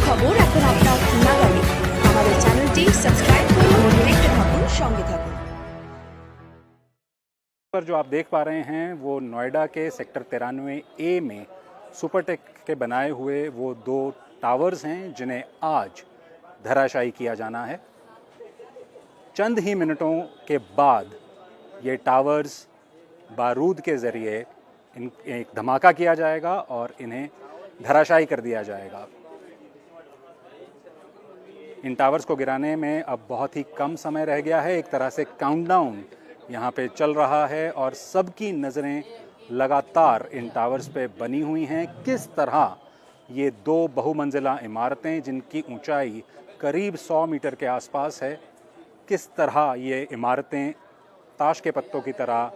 খবর এখন আপনার নাগালে। আমাদের চ্যানেলটি সাবস্ক্রাইব করুন, দেখতে থাকুন, সঙ্গে থাকুন। पर जो आप देख पा रहे हैं वो नोएडा के सेक्टर 93A में सुपरटेक के बनाए हुए वो 2 टावर्स हैं जिन्हें आज धराशायी किया जाना है। चंद ही मिनटों के बाद ये टावर्स बारूद के ज़रिए एक धमाका किया जाएगा और इन्हें धराशायी कर दिया जाएगा। इन टावर्स को गिराने में अब बहुत ही कम समय रह गया है। एक तरह से काउंटडाउन यहाँ पे चल रहा है और सबकी नज़रें लगातार इन टावर्स पे बनी हुई हैं। किस तरह ये 2 बहुमंजिला इमारतें जिनकी ऊंचाई करीब 100 मीटर के आसपास है, किस तरह ये इमारतें ताश के पत्तों की तरह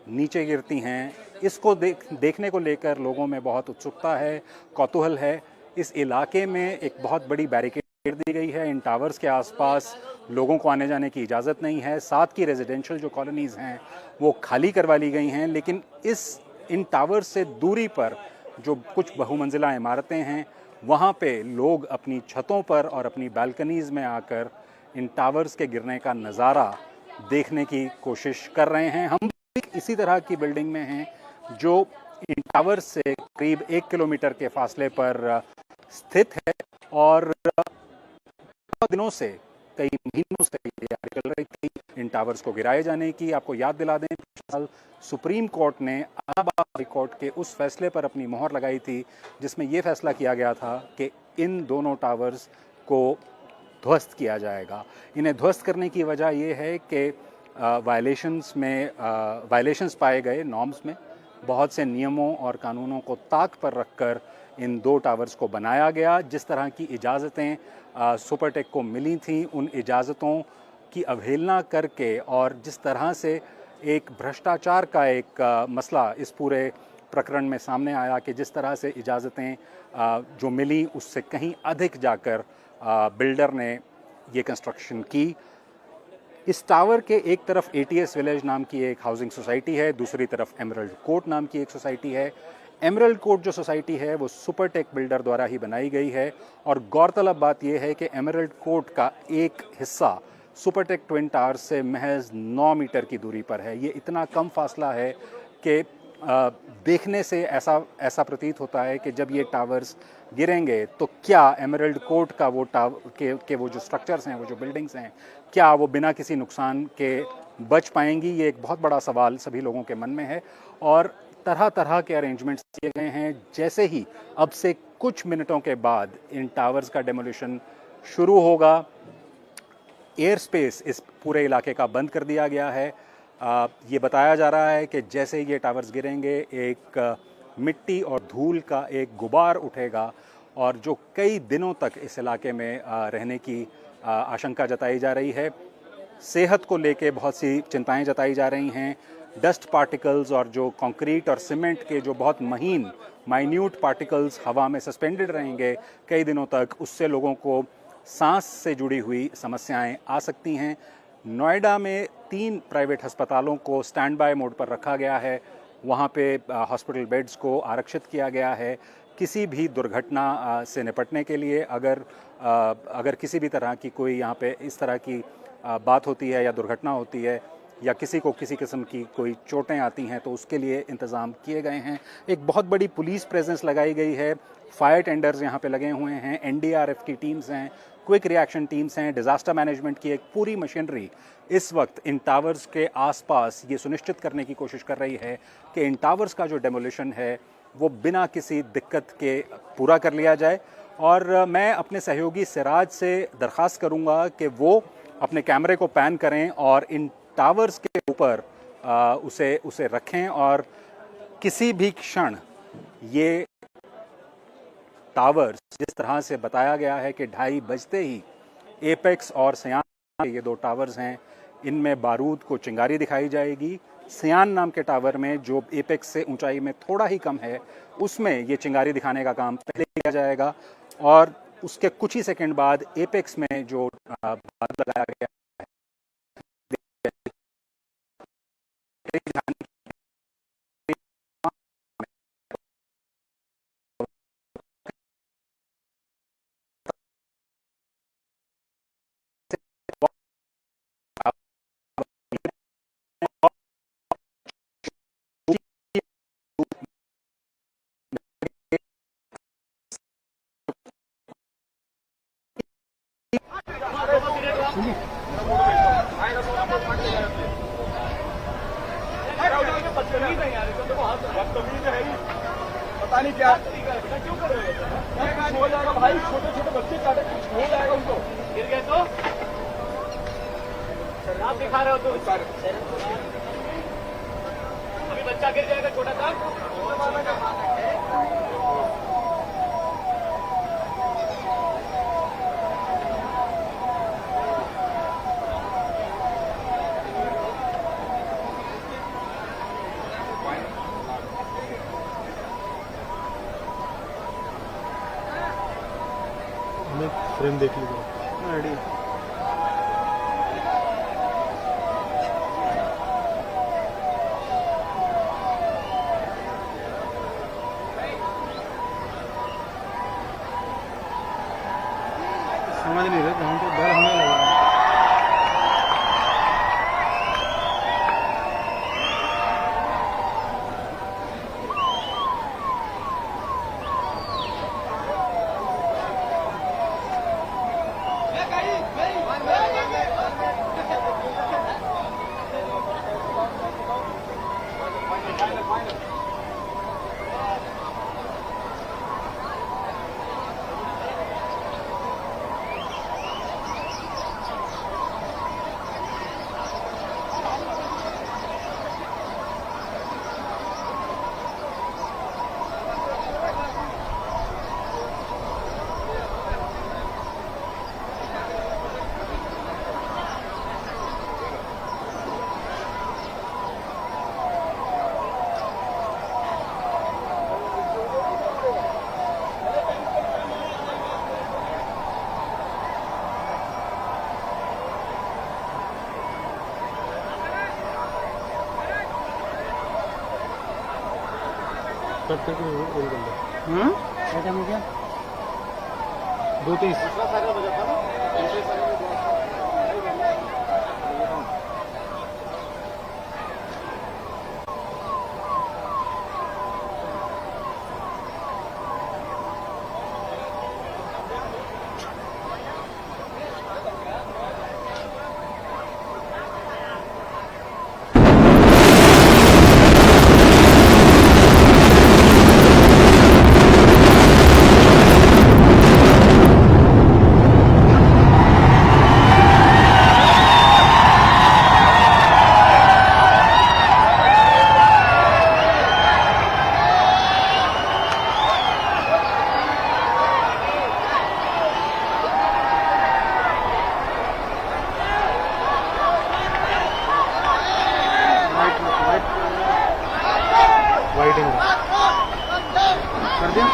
नीचे गिरती हैं, इसको देखने को लेकर लोगों में बहुत उत्सुकता है, कौतूहल है। इस इलाके में एक बहुत बड़ी बैरिकेड दी गई है। इन टावर्स के आसपास लोगों को आने जाने की इजाज़त नहीं है। साथ की रेजिडेंशियल जो कॉलोनीज़ हैं वो खाली करवा ली गई हैं, लेकिन इन टावर्स से दूरी पर जो कुछ बहुमंजिला इमारतें हैं वहाँ पे लोग अपनी छतों पर और अपनी बालकनीज़ में आकर इन टावर्स के गिरने का नज़ारा देखने की कोशिश कर रहे हैं। हम इसी तरह की बिल्डिंग में हैं जो इन टावर्स से करीब 1 किलोमीटर के फासले पर स्थित है और दिनों से, कई महीनों से तैयारी चल रही थी इन टावर्स को गिराए जाने की। आपको याद दिला दें, पिछले साल सुप्रीम कोर्ट ने इलाहाबाद हाई कोर्ट के उस फैसले पर अपनी मोहर लगाई थी जिसमें यह फैसला किया गया था कि इन दोनों टावर्स को ध्वस्त किया जाएगा। इन्हें ध्वस्त करने की वजह यह है कि वायलेशंस पाए गए नॉर्म्स में। बहुत से नियमों और कानूनों को ताक पर रखकर इन 2 टावर्स को बनाया गया। जिस तरह की इजाज़तें सुपरटेक को मिली थीं, उन इजाज़तों की अवहेलना करके और जिस तरह से एक भ्रष्टाचार का एक मसला इस पूरे प्रकरण में सामने आया कि जिस तरह से इजाज़तें जो मिली उससे कहीं अधिक जाकर बिल्डर ने ये कंस्ट्रक्शन की। इस टावर के एक तरफ ATS विलेज नाम की एक हाउसिंग सोसाइटी है, दूसरी तरफ एमरल्ड कोर्ट नाम की एक सोसाइटी है। एमरल्ड कोर्ट जो सोसाइटी है वो सुपरटेक बिल्डर द्वारा ही बनाई गई है और गौरतलब बात यह है कि एमरल्ड कोर्ट का एक हिस्सा सुपरटेक ट्विन टावर्स से महज 9 मीटर की दूरी पर है। ये इतना कम फासला है कि देखने से ऐसा प्रतीत होता है कि जब ये टावर्स गिरेंगे तो क्या एमरल्ड कोर्ट का वो वो जो स्ट्रक्चर्स हैं, वो जो बिल्डिंग्स हैं, क्या वो बिना किसी नुकसान के बच पाएंगी? ये एक बहुत बड़ा सवाल सभी लोगों के मन में है और तरह तरह के अरेंजमेंट्स किए गए हैं। जैसे ही अब से कुछ मिनटों के बाद इन टावर्स का डेमोलिशन शुरू होगा, एयर स्पेस इस पूरे इलाके का बंद कर दिया गया है। ये बताया जा रहा है कि जैसे ही ये टावर्स गिरेंगे एक मिट्टी और धूल का एक गुबार उठेगा और जो कई दिनों तक इस इलाके में रहने की आशंका जताई जा रही है। सेहत को लेके बहुत सी चिंताएं जताई जा रही हैं। डस्ट पार्टिकल्स और जो कंक्रीट और सीमेंट के जो बहुत माइन्यूट पार्टिकल्स हवा में सस्पेंडेड रहेंगे कई दिनों तक, उससे लोगों को सांस से जुड़ी हुई समस्याएं आ सकती हैं। नोएडा में 3 प्राइवेट अस्पतालों को स्टैंड बाय मोड पर रखा गया है। वहाँ पे हॉस्पिटल बेड्स को आरक्षित किया गया है। किसी भी दुर्घटना से निपटने के लिए अगर किसी भी तरह की कोई यहाँ पे इस तरह की बात होती है या दुर्घटना होती है या किसी को किसी किस्म की कोई चोटें आती हैं तो उसके लिए इंतज़ाम किए गए हैं। एक बहुत बड़ी पुलिस प्रेजेंस लगाई गई है। फायर टेंडर्स यहाँ पे लगे हुए हैं, NDRF की टीम्स हैं, क्विक रिएक्शन टीम्स हैं, डिज़ास्टर मैनेजमेंट की एक पूरी मशीनरी इस वक्त इन टावर्स के आसपास ये सुनिश्चित करने की कोशिश कर रही है कि इन टावर्स का जो डेमोलिशन है वो बिना किसी दिक्कत के पूरा कर लिया जाए। और मैं अपने सहयोगी सिराज से दरख्वास्त करूँगा कि वो अपने कैमरे को पैन करें और इन टावर्स के ऊपर उसे रखें और किसी भी क्षण ये टावर्स, जिस तरह से बताया गया है कि 2:30 बजते ही एपेक्स और सयान, ये 2 टावर्स हैं, इनमें बारूद को चिंगारी दिखाई जाएगी। सयान नाम के टावर में जो एपेक्स से ऊंचाई में थोड़ा ही कम है, उसमें ये चिंगारी दिखाने का काम पहले किया जाएगा और उसके कुछ ही सेकंड बाद एपेक्स में जो बारूद लगाया गया पानी क्या क्यों कर रहे हो? हो जाएगा भाई, छोटे छोटे बच्चे काटे, कुछ हो जाएगा उनको। गिर गए तो आप दिखा रहे हो तो अभी बच्चा गिर जाएगा छोटा सा। फ्रेम देख लीजिए रेडी। समझ नहीं रहे हम तो डर होने लगा। कट करके रोल कर दो। क्या हो गया? 2:30 वाइटिंग कर दिया।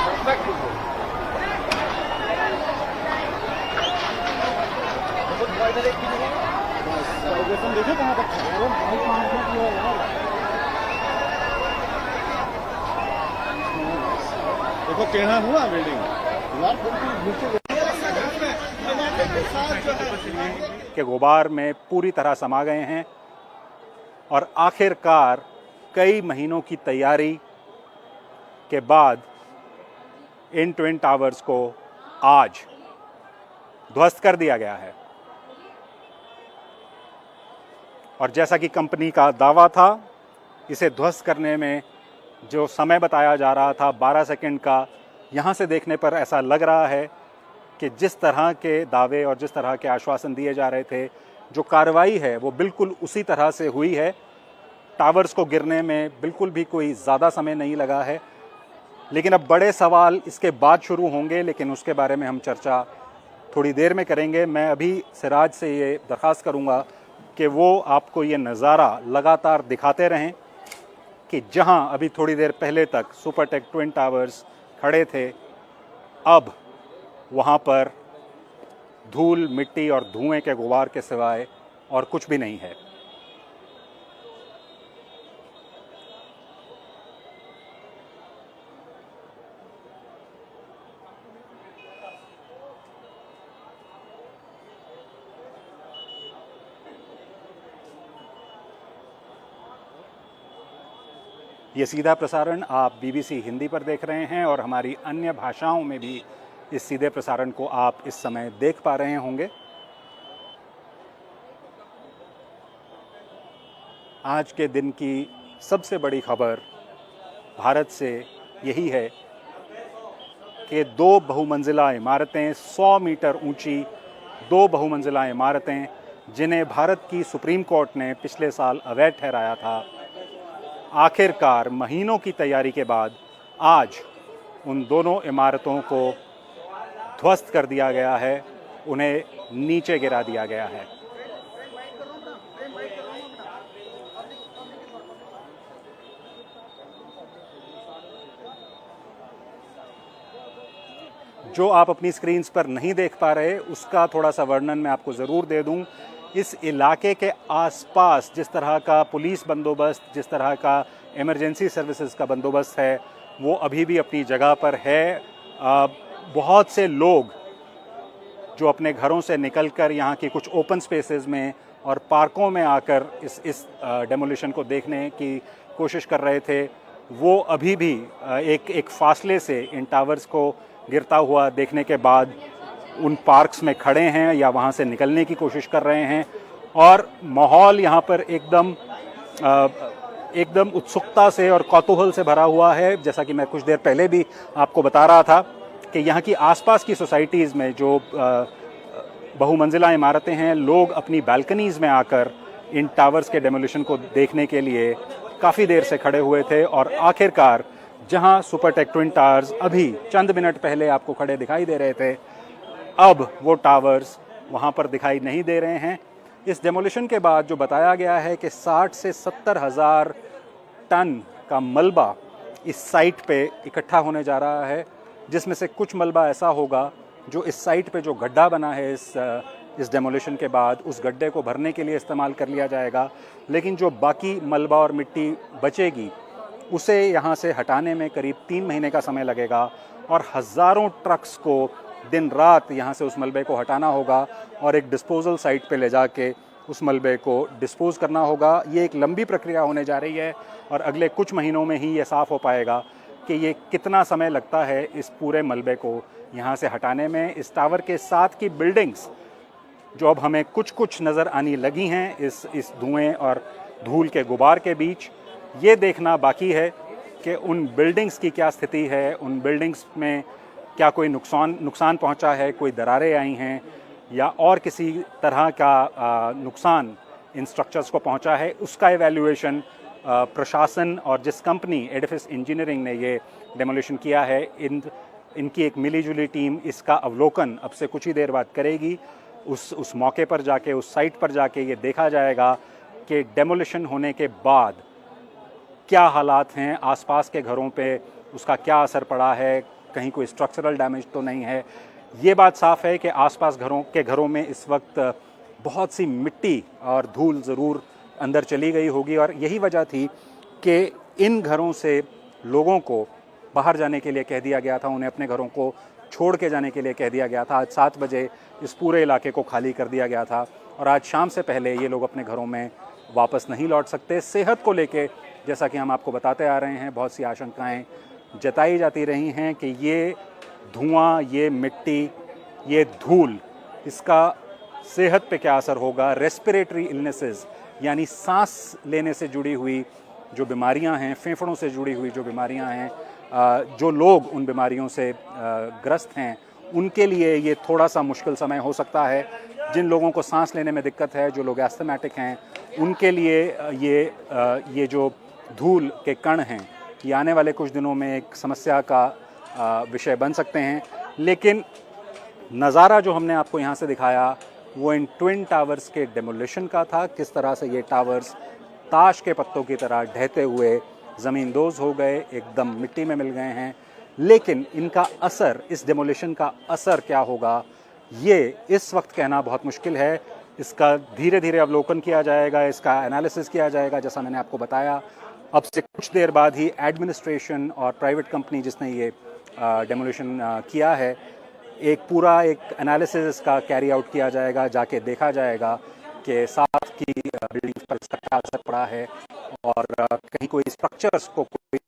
देखो कहाँ तक देखो टेढ़ा हुआ बिल्डिंग के गुबार में पूरी तरह समा गए हैं और आखिरकार कई महीनों की तैयारी के बाद इन ट्विन टावर्स को आज ध्वस्त कर दिया गया है। और जैसा कि कंपनी का दावा था, इसे ध्वस्त करने में जो समय बताया जा रहा था 12 सेकंड का, यहाँ से देखने पर ऐसा लग रहा है कि जिस तरह के दावे और जिस तरह के आश्वासन दिए जा रहे थे, जो कार्रवाई है वो बिल्कुल उसी तरह से हुई है। टावर्स को गिरने में बिल्कुल भी कोई ज़्यादा समय नहीं लगा है। लेकिन अब बड़े सवाल इसके बाद शुरू होंगे, लेकिन उसके बारे में हम चर्चा थोड़ी देर में करेंगे। मैं अभी सिराज से ये दरख्वास्त करूँगा कि वो आपको ये नज़ारा लगातार दिखाते रहें कि जहां अभी थोड़ी देर पहले तक सुपरटेक ट्विन टावर्स खड़े थे, अब वहां पर धूल, मिट्टी और धुएं के गुबार के सिवाय और कुछ भी नहीं है। ये सीधा प्रसारण आप BBC हिंदी पर देख रहे हैं और हमारी अन्य भाषाओं में भी इस सीधे प्रसारण को आप इस समय देख पा रहे होंगे। आज के दिन की सबसे बड़ी खबर भारत से यही है कि 2 बहुमंजिला इमारतें, 100 मीटर ऊंची 2 बहुमंजिला इमारतें, जिन्हें भारत की सुप्रीम कोर्ट ने पिछले साल अवैध ठहराया था, आखिरकार महीनों की तैयारी के बाद आज उन दोनों इमारतों को ध्वस्त कर दिया गया है, उन्हें नीचे गिरा दिया गया है। जो आप अपनी स्क्रीन्स पर नहीं देख पा रहे, उसका थोड़ा सा वर्णन मैं आपको ज़रूर दे दूं। इस इलाके के आसपास जिस तरह का पुलिस बंदोबस्त, जिस तरह का इमरजेंसी सर्विसेज का बंदोबस्त है, वो अभी भी अपनी जगह पर है। बहुत से लोग जो अपने घरों से निकलकर यहाँ की कुछ ओपन स्पेसेस में और पार्कों में आकर इस डेमोलिशन को देखने की कोशिश कर रहे थे, वो अभी भी एक फासले से इन टावर्स को गिरता हुआ देखने के बाद उन पार्क्स में खड़े हैं या वहाँ से निकलने की कोशिश कर रहे हैं। और माहौल यहाँ पर एकदम उत्सुकता से और कौतूहल से भरा हुआ है। जैसा कि मैं कुछ देर पहले भी आपको बता रहा था कि यहाँ की आसपास की सोसाइटीज़ में जो बहुमंजिला इमारतें हैं, लोग अपनी बालकनीज़ में आकर इन टावर्स के डेमोलिशन को देखने के लिए काफ़ी देर से खड़े हुए थे। और आखिरकार जहां सुपरटेक ट्विन टावर्स अभी चंद मिनट पहले आपको खड़े दिखाई दे रहे थे, अब वो टावर्स वहां पर दिखाई नहीं दे रहे हैं। इस डेमोलिशन के बाद जो बताया गया है कि 60 से 70 हज़ार टन का मलबा इस साइट पे इकट्ठा होने जा रहा है, जिसमें से कुछ मलबा ऐसा होगा जो इस साइट पे जो गड्ढा बना है इस डेमोलिशन के बाद, उस गड्ढे को भरने के लिए इस्तेमाल कर लिया जाएगा। लेकिन जो बाकी मलबा और मिट्टी बचेगी, उसे यहाँ से हटाने में करीब 3 महीने का समय लगेगा और हज़ारों ट्रक्स को दिन रात यहाँ से उस मलबे को हटाना होगा और एक डिस्पोजल साइट पे ले जाके उस मलबे को डिस्पोज करना होगा। ये एक लंबी प्रक्रिया होने जा रही है और अगले कुछ महीनों में ही ये साफ़ हो पाएगा कि ये कितना समय लगता है इस पूरे मलबे को यहाँ से हटाने में। इस टावर के साथ की बिल्डिंग्स जो अब हमें कुछ नज़र आने लगी हैं इस धुएँ और धूल के गुबार के बीच, ये देखना बाकी है कि उन बिल्डिंग्स की क्या स्थिति है, उन बिल्डिंग्स में क्या कोई नुकसान पहुंचा है, कोई दरारें आई हैं या और किसी तरह का नुकसान इन स्ट्रक्चर्स को पहुंचा है। उसका एवैल्यूएशन प्रशासन और जिस कंपनी एडिफिस इंजीनियरिंग ने ये डेमोलिशन किया है, इनकी एक मिली-जुली टीम इसका अवलोकन अब से कुछ ही देर बाद करेगी। उस मौके पर जाके, उस साइट पर जाके ये देखा जाएगा कि डेमोलिशन होने के बाद क्या हालात हैं, आसपास के घरों पे उसका क्या असर पड़ा है, कहीं कोई स्ट्रक्चरल डैमेज तो नहीं है। ये बात साफ़ है कि आसपास घरों में इस वक्त बहुत सी मिट्टी और धूल ज़रूर अंदर चली गई होगी और यही वजह थी कि इन घरों से लोगों को बाहर जाने के लिए कह दिया गया था, उन्हें अपने घरों को छोड़ के जाने के लिए कह दिया गया था। आज 7 बजे इस पूरे इलाके को खाली कर दिया गया था और आज शाम से पहले ये लोग अपने घरों में वापस नहीं लौट सकते। सेहत को लेके जैसा कि हम आपको बताते आ रहे हैं, बहुत सी आशंकाएं जताई जाती रही हैं कि ये धुआं, ये मिट्टी, ये धूल, इसका सेहत पे क्या असर होगा। रेस्पिरेटरी इलनेसेस यानी सांस लेने से जुड़ी हुई जो बीमारियां हैं, फेफड़ों से जुड़ी हुई जो बीमारियां हैं, जो लोग उन बीमारियों से ग्रस्त हैं, उनके लिए ये थोड़ा सा मुश्किल समय हो सकता है। जिन लोगों को सांस लेने में दिक्कत है, जो लोग एस्थमेटिक हैं, उनके लिए ये जो धूल के कण हैं, ये आने वाले कुछ दिनों में एक समस्या का विषय बन सकते हैं। लेकिन नज़ारा जो हमने आपको यहाँ से दिखाया वो इन ट्विन टावर्स के डेमोलिशन का था। किस तरह से ये टावर्स ताश के पत्तों की तरह ढहते हुए ज़मींदोज़ हो गए, एकदम मिट्टी में मिल गए हैं। लेकिन इनका असर, इस डेमोलिशन का असर क्या होगा, ये इस वक्त कहना बहुत मुश्किल है। इसका धीरे धीरे अवलोकन किया जाएगा, इसका एनालिसिस किया जाएगा। जैसा मैंने आपको बताया, अब से कुछ देर बाद ही एडमिनिस्ट्रेशन और प्राइवेट कंपनी जिसने ये डेमोलिशन किया है, एक एनालिसिस इसका कैरी आउट किया जाएगा। जाके देखा जाएगा कि साथ की बिल्डिंग्स पर इसका क्या असर पड़ा है और कहीं कोई स्ट्रक्चर्स को कोई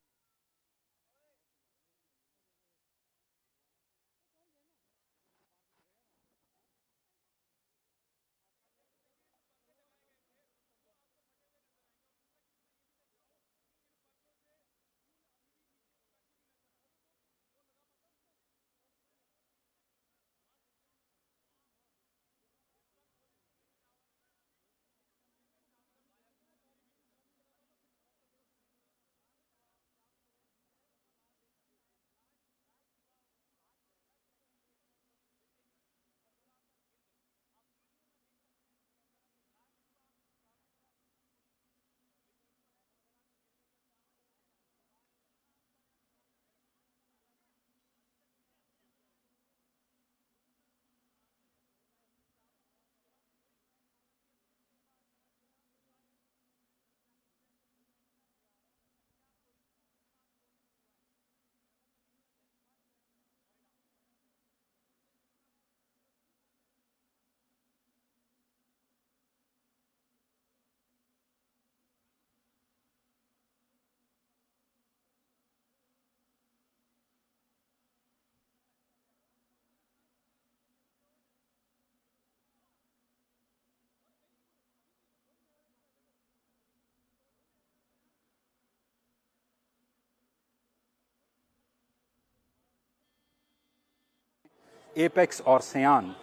एपेक्स और सयान,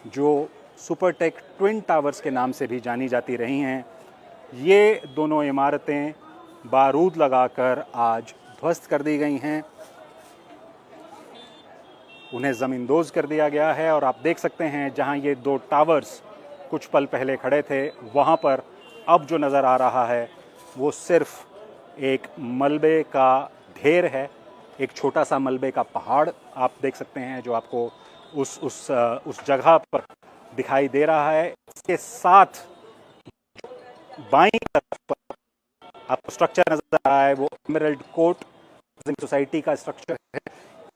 जो सुपरटेक ट्विन टावर्स के नाम से भी जानी जाती रही हैं, ये दोनों इमारतें बारूद लगाकर आज ध्वस्त कर दी गई हैं, उन्हें ज़मींदोज़ कर दिया गया है। और आप देख सकते हैं जहां ये दो टावर्स कुछ पल पहले खड़े थे, वहां पर अब जो नज़र आ रहा है वो सिर्फ एक मलबे का ढेर है, एक छोटा सा मलबे का पहाड़ आप देख सकते हैं जो आपको उस जगह पर दिखाई दे रहा है। इसके साथ बाईं तरफ पर आपको स्ट्रक्चर नजर आ रहा है, वो एमरल्ड कोर्ट सोसाइटी का स्ट्रक्चर है।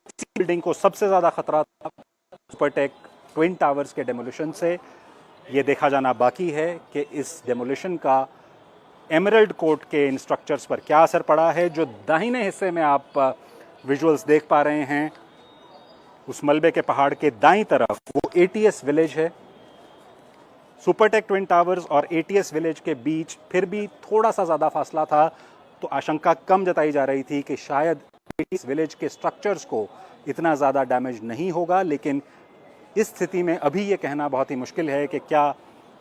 इसी बिल्डिंग को सबसे ज़्यादा खतरा था सुपरटेक ट्विन टावर्स के डेमोलिशन से। ये देखा जाना बाकी है कि इस डेमोलिशन का एमरल्ड कोर्ट के इन स्ट्रक्चर्स पर क्या असर पड़ा है। जो दाहिने हिस्से में आप विजुअल्स देख पा रहे हैं, उस मलबे के पहाड़ के दाईं तरफ वो एटीएस विलेज है। सुपरटेक ट्विन टावर्स और एटीएस विलेज के बीच फिर भी थोड़ा सा ज़्यादा फासला था, तो आशंका कम जताई जा रही थी कि शायद एटीएस विलेज के स्ट्रक्चर्स को इतना ज़्यादा डैमेज नहीं होगा। लेकिन इस स्थिति में अभी ये कहना बहुत ही मुश्किल है कि क्या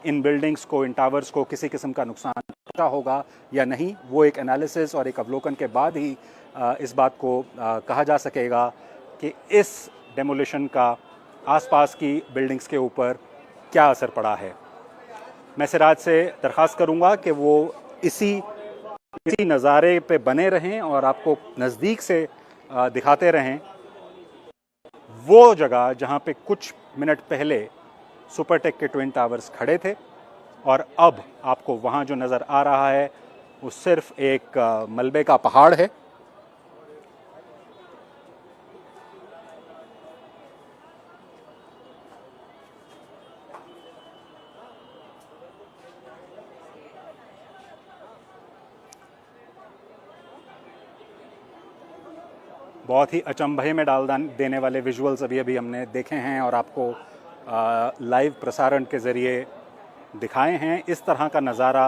इन बिल्डिंग्स को, इन टावर्स को किसी किस्म का नुकसान पहुंचा होगा या नहीं। वो एक एनालिसिस और एक अवलोकन के बाद ही इस बात को कहा जा सकेगा कि इस डेमोलिशन का आसपास की बिल्डिंग्स के ऊपर क्या असर पड़ा है। मैं सिराज से दरख्वास्त करूंगा कि वो इसी नज़ारे पे बने रहें और आपको नज़दीक से दिखाते रहें वो जगह जहां पे कुछ मिनट पहले सुपरटेक के ट्विन टावर्स खड़े थे, और अब आपको वहां जो नज़र आ रहा है वो सिर्फ एक मलबे का पहाड़ है। बहुत ही अचंभे में डाल देने वाले विजुअल्स अभी हमने देखे हैं और आपको लाइव प्रसारण के ज़रिए दिखाए हैं। इस तरह का नज़ारा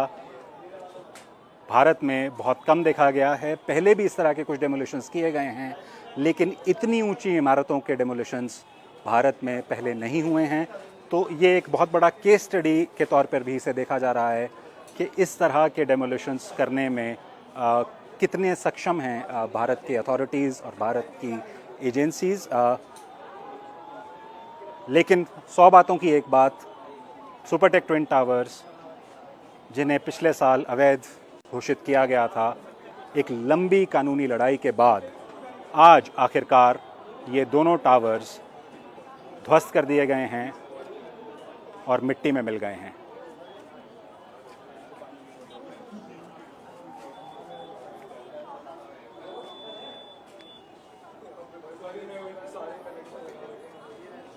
भारत में बहुत कम देखा गया है। पहले भी इस तरह के कुछ डेमोलिशंस किए गए हैं, लेकिन इतनी ऊंची इमारतों के डेमोलिशंस भारत में पहले नहीं हुए हैं। तो ये एक बहुत बड़ा केस स्टडी के तौर पर भी इसे देखा जा रहा है कि इस तरह के डेमोलिशंस करने में कितने सक्षम हैं भारत की अथॉरिटीज़ और भारत की एजेंसीज़। लेकिन 100 बातों की एक बात, सुपरटेक ट्विन टावर्स जिन्हें पिछले साल अवैध घोषित किया गया था, एक लंबी कानूनी लड़ाई के बाद आज आखिरकार ये दोनों टावर्स ध्वस्त कर दिए गए हैं और मिट्टी में मिल गए हैं।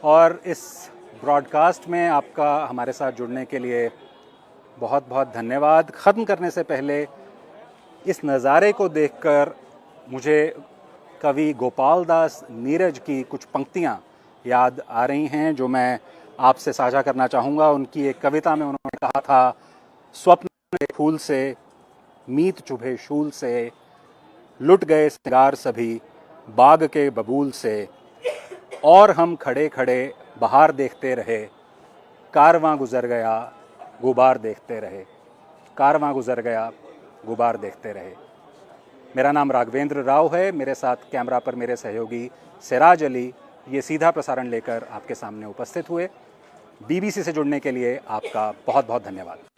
और इस ब्रॉडकास्ट में आपका हमारे साथ जुड़ने के लिए बहुत बहुत धन्यवाद। ख़त्म करने से पहले इस नज़ारे को देखकर मुझे कवि गोपाल दास नीरज की कुछ पंक्तियाँ याद आ रही हैं जो मैं आपसे साझा करना चाहूँगा। उनकी एक कविता में उन्होंने कहा था, स्वप्न के फूल से मीत चुभे शूल से, लुट गए सिंगार सभी बाग के बबूल से, और हम खड़े खड़े बाहर देखते रहे, कारवां गुजर गया गुबार देखते रहे, कारवां गुजर गया गुबार देखते रहे। मेरा नाम राघवेंद्र राव है, मेरे साथ कैमरा पर मेरे सहयोगी सिराज अली ये सीधा प्रसारण लेकर आपके सामने उपस्थित हुए। बीबीसी से जुड़ने के लिए आपका बहुत बहुत धन्यवाद।